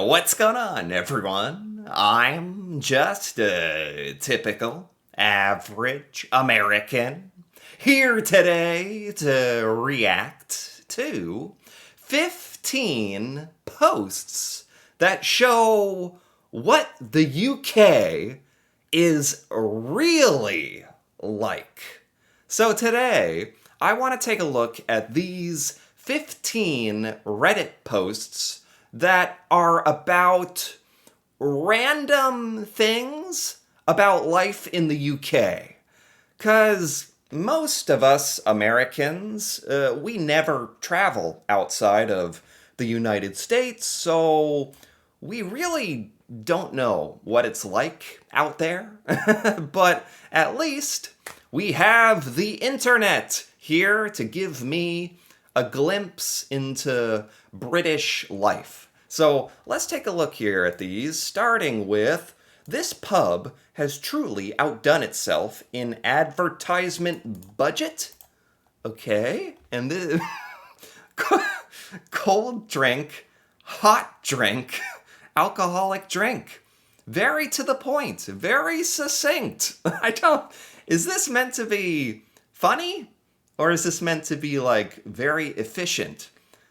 What's going on, everyone? I'm just a typical, average American here today to react to 15 posts that show what the UK is really like. So today, I want to take a look at these 15 Reddit posts that are about random things about life in the UK. Because most of us Americans, we never travel outside of the United States, so we really don't know what it's like out there. But at least we have the internet here to give me a glimpse into British life. So let's take a look here at these, starting with this pub has truly outdone itself in advertisement budget. Okay, and this cold drink, hot drink, alcoholic drink. Very to the point, very succinct. I don't. Is this meant to be funny? Or is this meant to be like very efficient?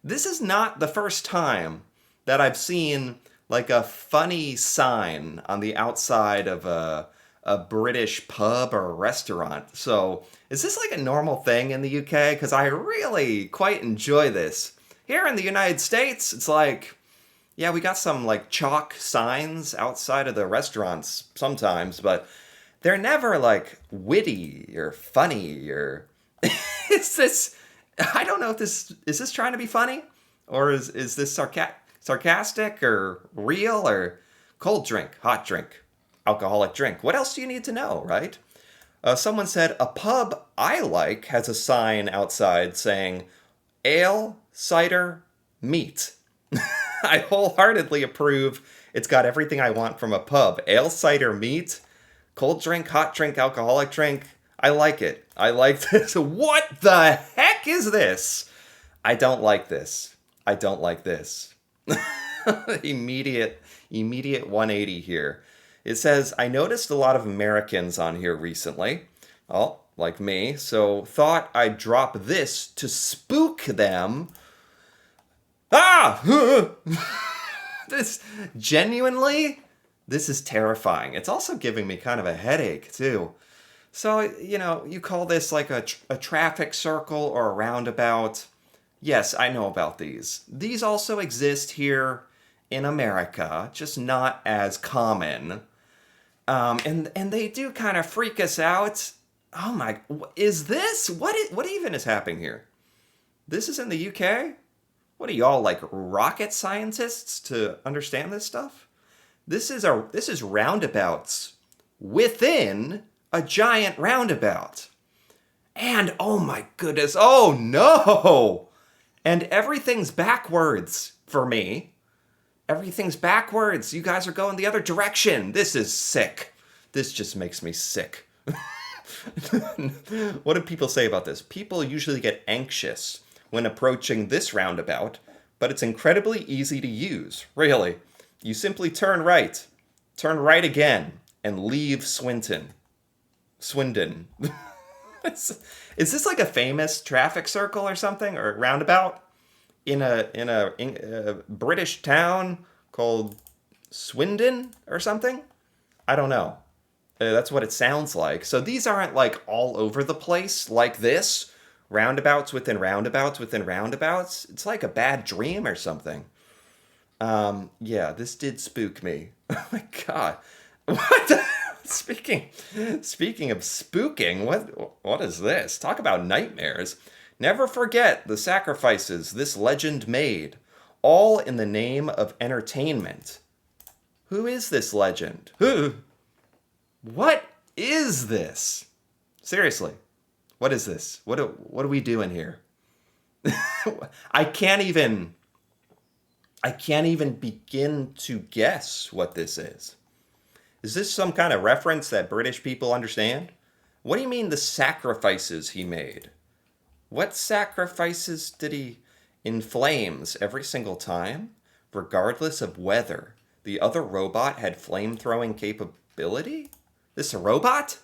This is not the first time that I've seen like a funny sign on the outside of a British pub or restaurant. So, is this like a normal thing in the UK? Because I really quite enjoy this. Here in the United States, it's like, yeah, we got some like chalk signs outside of the restaurants sometimes, but they're never like witty or funny or is this I don't know if this is this trying to be funny or is this sarcastic or real or cold drink, hot drink, alcoholic drink. What else do you need to know, right? Someone said a pub I like has a sign outside saying ale, cider, meat. I wholeheartedly approve. It's got everything I want from a pub. Ale, cider, meat, cold drink, hot drink, alcoholic drink. I like it. I like this. What the heck is this? I don't like this. I don't like this. immediate 180 here. It says, I noticed a lot of Americans on here recently. Oh, like me. So thought I'd drop this to spook them. Ah! This genuinely, this is terrifying. It's also giving me kind of a headache, too. So, you call this like a traffic circle or a roundabout. Yes, I know about these. These also exist here in America, just not as common. And they do kind of freak us out. Oh my, is this? What even is happening here? This is in the UK? What are y'all like rocket scientists to understand this stuff? This is roundabouts within a giant roundabout. And oh my goodness, oh no! And everything's backwards for me. Everything's backwards. You guys are going the other direction. This is sick. This just makes me sick. What do people say about this? People usually get anxious when approaching this roundabout, but it's incredibly easy to use. Really. You simply turn right again, and leave Swindon. Is this like a famous traffic circle or something, or roundabout in a British town called Swindon or something? I don't know. That's what it sounds like. So these aren't like all over the place like this. Roundabouts within roundabouts within roundabouts. It's like a bad dream or something. Yeah, this did spook me. Oh my god. What the speaking of spooking, what is this? Talk about nightmares. Never forget the sacrifices this legend made, all in the name of entertainment. Who is this legend? Who? What is this? Seriously, what is this? What are we doing here? I can't even begin to guess what this is. Is this some kind of reference that British people understand? What do you mean the sacrifices he made? What sacrifices did he in flames every single time? regardless of whether the other robot had flame-throwing capability? This a robot?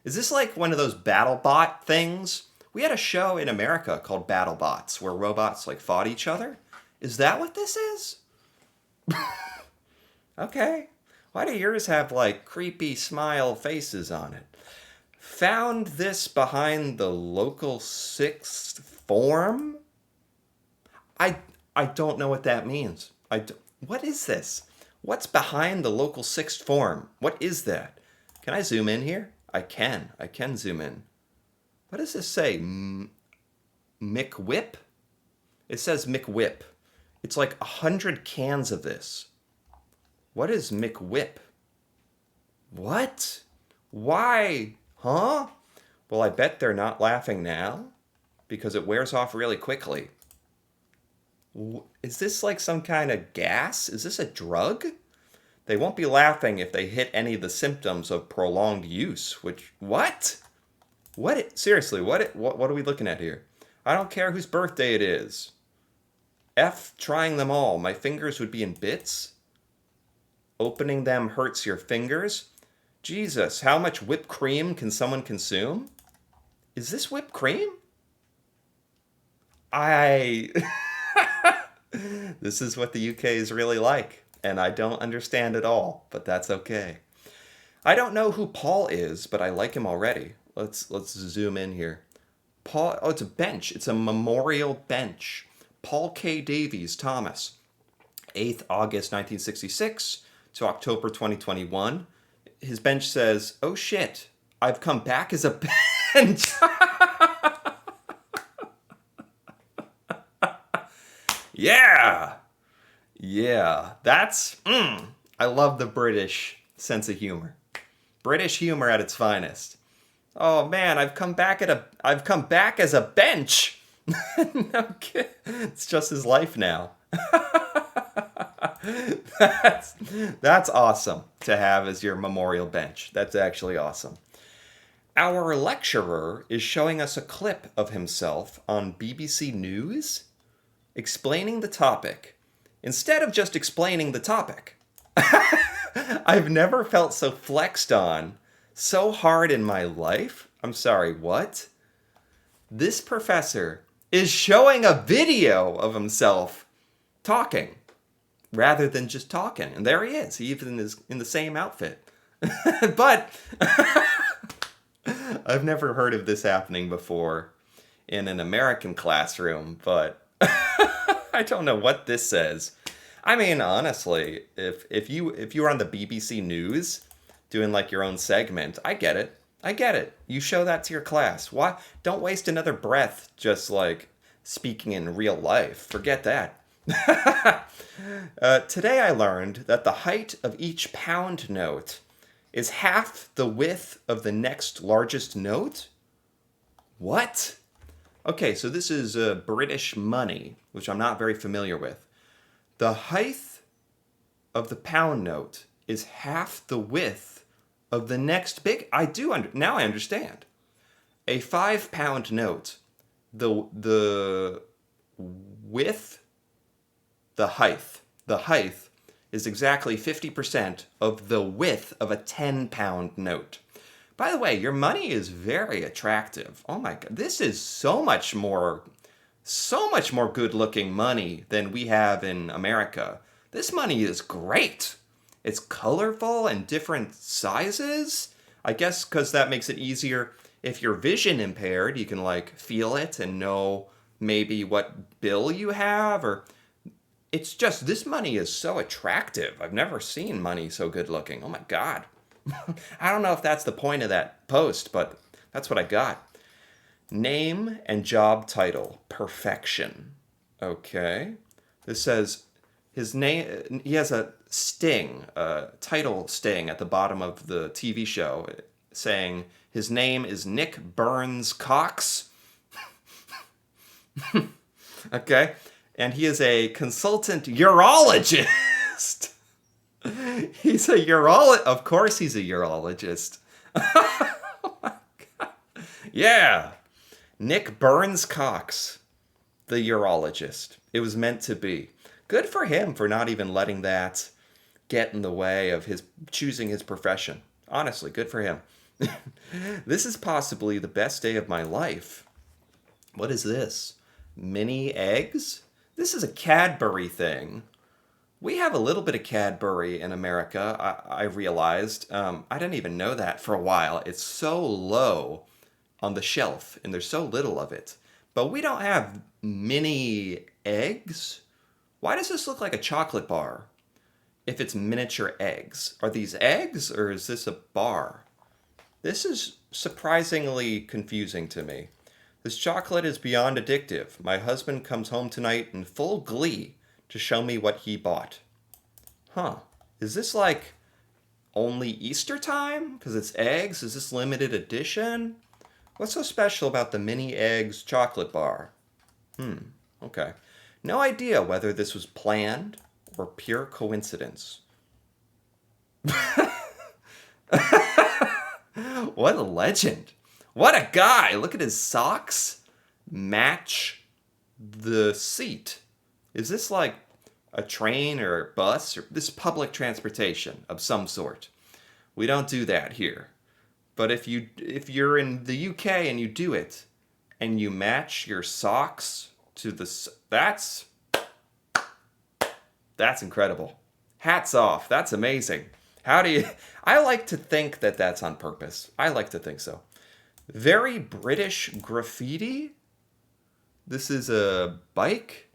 Is this like one of those BattleBot things? We had a show in America called BattleBots where robots like fought each other. Is that what this is? Okay. Why do yours have like creepy smile faces on it? Found this behind the local sixth form? I don't know what that means. What is this? What's behind the local sixth form? What is that? Can I zoom in here? I can. I can zoom in. What does this say? McWhip? It says McWhip. It's like 100 cans of this. What is McWhip? What? Why? Huh? Well, I bet they're not laughing now because it wears off really quickly. Is this like some kind of gas? Is this a drug? They won't be laughing if they hit any of the symptoms of prolonged use, which, what? Seriously, what are we looking at here? I don't care whose birthday it is. F trying them all. My fingers would be in bits. Opening them hurts your fingers. Jesus, how much whipped cream can someone consume? Is this whipped cream? This is what the UK is really like, and I don't understand it all, but that's okay. I don't know who Paul is, but I like him already. Let's zoom in here. Paul, oh, it's a bench. It's a memorial bench. Paul K. Davies Thomas, 8th August 1966 to October 2021. His bench says, "Oh shit, I've come back as a bench." Yeah. Yeah. That's, I love the British sense of humor. British humor at its finest. Oh man, I've come back as a bench. No kid. It's just his life now. That's awesome to have as your memorial bench. That's actually awesome. Our lecturer is showing us a clip of himself on BBC News explaining the topic instead of just explaining the topic. I've never felt so flexed on so hard in my life. I'm sorry, what? This professor is showing a video of himself talking rather than just talking. And there he is. He even is in the same outfit. But I've never heard of this happening before in an American classroom, but I don't know what this says. I mean, honestly, if you were on the BBC News doing like your own segment, I get it. I get it. You show that to your class. Why? Don't waste another breath just like speaking in real life. Forget that. Today I learned that the height of each pound note is half the width of the next largest note? What? Okay, so this is British money, which I'm not very familiar with. The height of the pound note is half the width of the next big... Now I understand. A 5-pound note, the width, the height is exactly 50% of the width of a 10-pound note. By the way, your money is very attractive. Oh my God, this is so much more good-looking money than we have in America. This money is great. It's colorful and different sizes. I guess because that makes it easier. If you're vision impaired, you can like feel it and know maybe what bill you have, or it's just, this money is so attractive. I've never seen money so good looking. Oh my God. I don't know if that's the point of that post, but that's what I got. Name and job title, perfection. Okay. This says his name, he has a sting, a title sting at the bottom of the TV show saying his name is Nick Burns Cox. Okay. And he is a consultant urologist. He's a urologist. Of course he's a urologist. Oh my God. Yeah. Nick Burns Cox, the urologist. It was meant to be. Good for him for not even letting that get in the way of his choosing his profession. Honestly, good for him. This is possibly the best day of my life. What is this? Mini eggs? This is a Cadbury thing. We have a little bit of Cadbury in America, I realized. I didn't even know that for a while. It's so low on the shelf, and there's so little of it. But we don't have mini eggs. Why does this look like a chocolate bar if it's miniature eggs? Are these eggs, or is this a bar? This is surprisingly confusing to me. This chocolate is beyond addictive. My husband comes home tonight in full glee to show me what he bought. Huh. Is this like only Easter time? Because it's eggs? Is this limited edition? What's so special about the mini eggs chocolate bar? Okay. No idea whether this was planned or pure coincidence. What a legend. What a guy. Look at his socks. Match the seat. Is this like a train or a bus or this public transportation of some sort? We don't do that here. But if you're in the UK and you do it and you match your socks to that's incredible. Hats off. That's amazing. How do you I like to think that that's on purpose. I like to think so. Very British graffiti. This is a bike.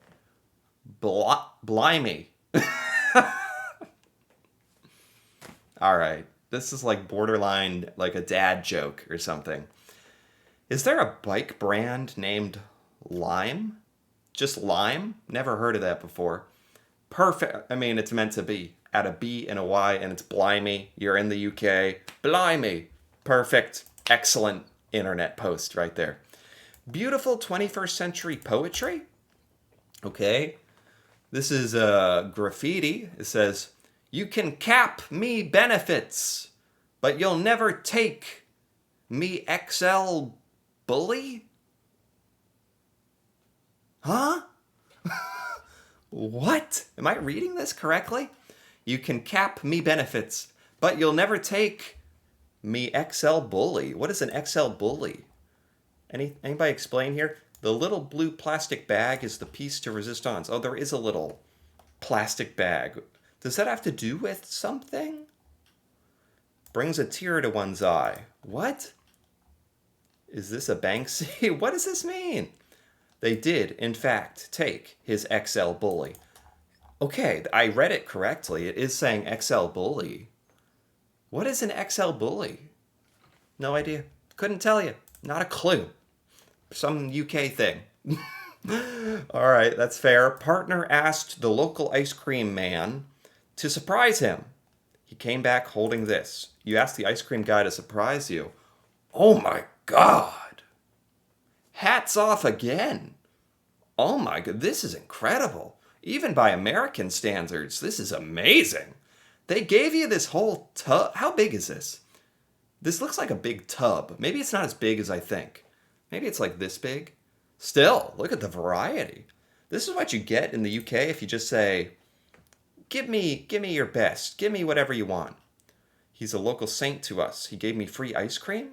Blimey. All right. This is like borderline like a dad joke or something. Is there a bike brand named Lime? Just Lime? Never heard of that before. Perfect. I mean, it's meant to be. Add a B and a Y and it's blimey. You're in the UK. Blimey. Perfect. Excellent internet post right there. Beautiful 21st century poetry. Okay. This is graffiti. It says, "You can cap me benefits, but you'll never take me XL bully?" Huh? What? Am I reading this correctly? You can cap me benefits, but you'll never take me XL bully. What is an XL bully? Anybody explain here? The little blue plastic bag is the piece de resistance. Oh, there is a little plastic bag. Does that have to do with something? Brings a tear to one's eye. What? Is this a Banksy? What does this mean? They did, in fact, take his XL bully. Okay, I read it correctly. It is saying XL bully. What is an XL bully? No idea. Couldn't tell you. Not a clue. Some UK thing. All right, that's fair. Partner asked the local ice cream man to surprise him. He came back holding this. You asked the ice cream guy to surprise you. Oh my God. Hats off again. Oh my God, this is incredible. Even by American standards, this is amazing. They gave you this whole tub. How big is this? This looks like a big tub. Maybe it's not as big as I think. Maybe it's like this big. Still, look at the variety. This is what you get in the UK if you just say, give me your best. Give me whatever you want. He's a local saint to us. He gave me free ice cream.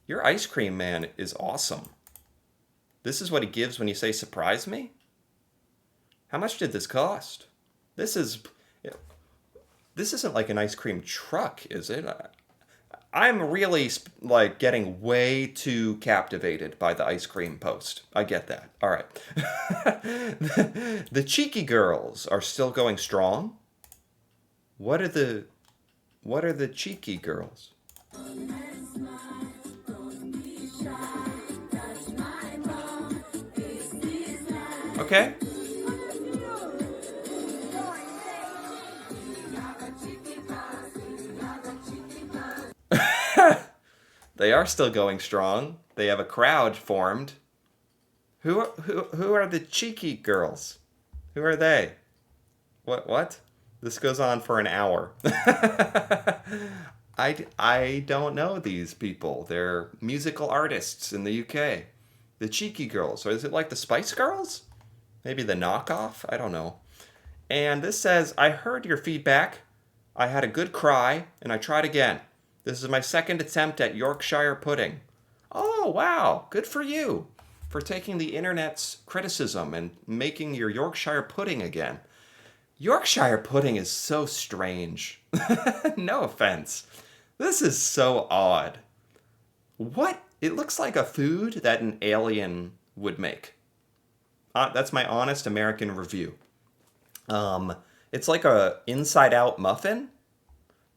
Your ice cream man is awesome. This is what he gives when you say surprise me? How much did this cost? This isn't like an ice cream truck, is it? I'm really like getting way too captivated by the ice cream post. I get that. All right. The cheeky girls are still going strong. What are the cheeky girls? Okay. They are still going strong. They have a crowd formed. Who are the cheeky girls? Who are they? What? This goes on for an hour. I don't know these people. They're musical artists in the UK. The cheeky girls. Or is it like the Spice Girls? Maybe the knockoff? I don't know. And this says, I heard your feedback. I had a good cry, and I tried again. This is my second attempt at Yorkshire pudding. Oh, wow. Good for you for taking the internet's criticism and making your Yorkshire pudding again. Yorkshire pudding is so strange. No offense. This is so odd. What? It looks like a food that an alien would make. That's my honest American review. Um, it's like a inside out muffin.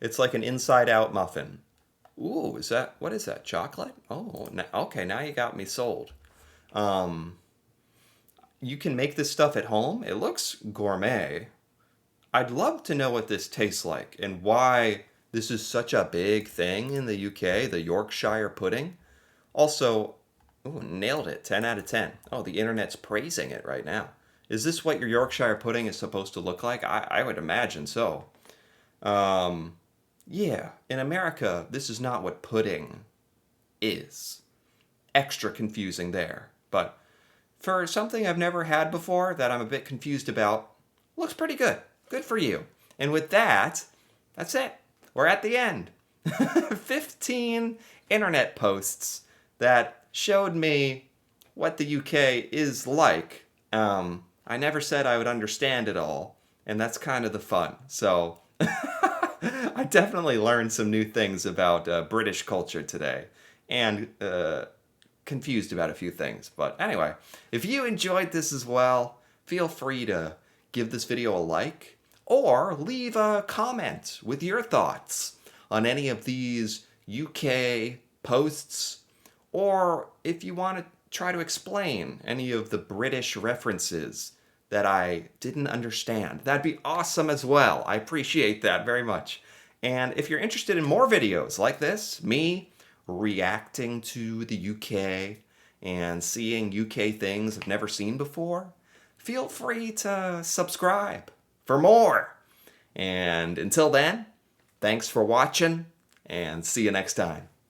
It's like an inside out muffin. Ooh, what is that? Chocolate? Oh, okay, now you got me sold. Um, you can make this stuff at home. It looks gourmet. I'd love to know what this tastes like and why this is such a big thing in the UK, the Yorkshire pudding. Also, ooh, nailed it. 10 out of 10. Oh, the internet's praising it right now. Is this what your Yorkshire pudding is supposed to look like? I would imagine so. Um, yeah, in America, this is not what pudding is. Extra confusing there. But for something I've never had before that I'm a bit confused about, looks pretty good. Good for you. And with that, that's it. We're at the end. 15 internet posts that showed me what the UK is like. I never said I would understand it all, and that's kind of the fun. So I definitely learned some new things about British culture today, and confused about a few things. But anyway, if you enjoyed this as well, feel free to give this video a like or leave a comment with your thoughts on any of these UK posts, or if you want to try to explain any of the British references that I didn't understand. That'd be awesome as well. I appreciate that very much. And if you're interested in more videos like this, me reacting to the UK and seeing UK things I've never seen before, feel free to subscribe for more. And until then, thanks for watching, and see you next time.